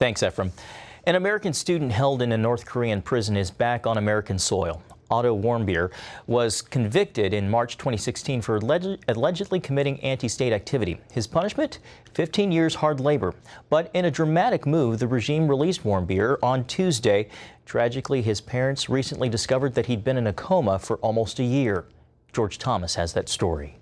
Thanks, Ephraim. An American student held in a North Korean prison is back on American soil. Otto Warmbier was convicted in March 2016 for allegedly committing anti-state activity. His punishment? 15 years hard labor. But in a dramatic move, the regime released Warmbier on Tuesday. Tragically, his parents recently discovered that he'd been in a coma for almost a year. George Thomas has that story.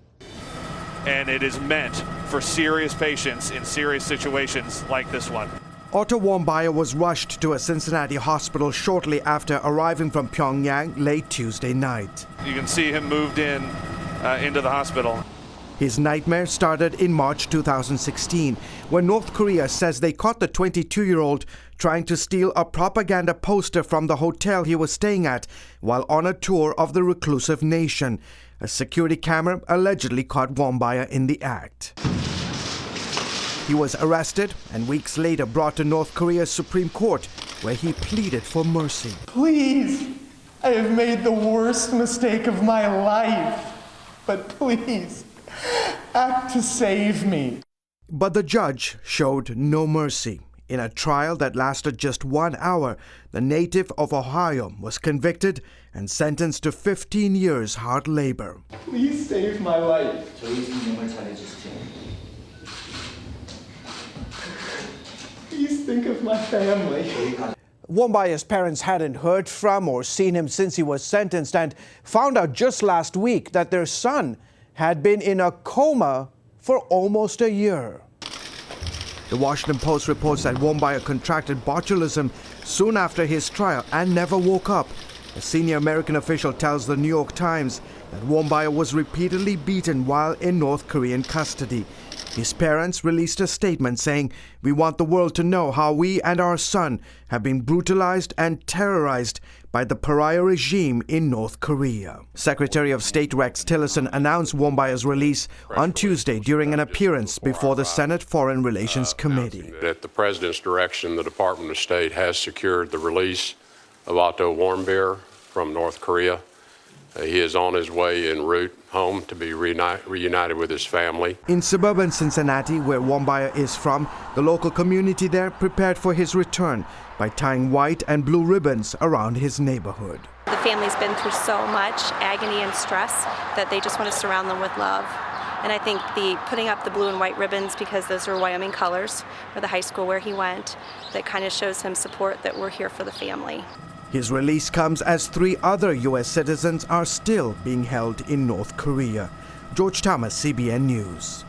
And it is meant for serious patients in serious situations like this one. Otto Warmbier was rushed to a Cincinnati hospital shortly after arriving from Pyongyang late Tuesday night. You can see him moved into the hospital. His nightmare started in March 2016 when North Korea says they caught the 22-year-old trying to steal a propaganda poster from the hotel he was staying at while on a tour of the reclusive nation. A security camera allegedly caught Warmbier in the act. He was arrested and weeks later brought to North Korea's Supreme Court, where he pleaded for mercy. Please, I have made the worst mistake of my life, but please, act to save me. But the judge showed no mercy. In a trial that lasted just 1 hour, the native of Ohio was convicted and sentenced to 15 years hard labor. Please save my life. Please think of my family. Warmbier's parents hadn't heard from or seen him since he was sentenced and found out just last week that their son had been in a coma for almost a year. The Washington Post reports that Warmbier contracted botulism soon after his trial and never woke up. A senior American official tells the New York Times that Warmbier was repeatedly beaten while in North Korean custody. His parents released a statement saying, "We want the world to know how we and our son have been brutalized and terrorized by the pariah regime in North Korea." Secretary of State Rex Tillerson announced Warmbier's release on Tuesday during an appearance before the Senate Foreign Relations Committee. At the President's direction, the Department of State has secured the release of Otto Warmbier from North Korea. He is on his way en route home to be reunited with his family. In suburban Cincinnati, where Warmbier is from, the local community there prepared for his return by tying white and blue ribbons around his neighborhood. The family's been through so much agony and stress that they just want to surround them with love. And I think putting up the blue and white ribbons, because those are Wyoming colors, for the high school where he went, that kind of shows him support that we're here for the family. His release comes as 3 other U.S. citizens are still being held in North Korea. George Thomas, CBN News.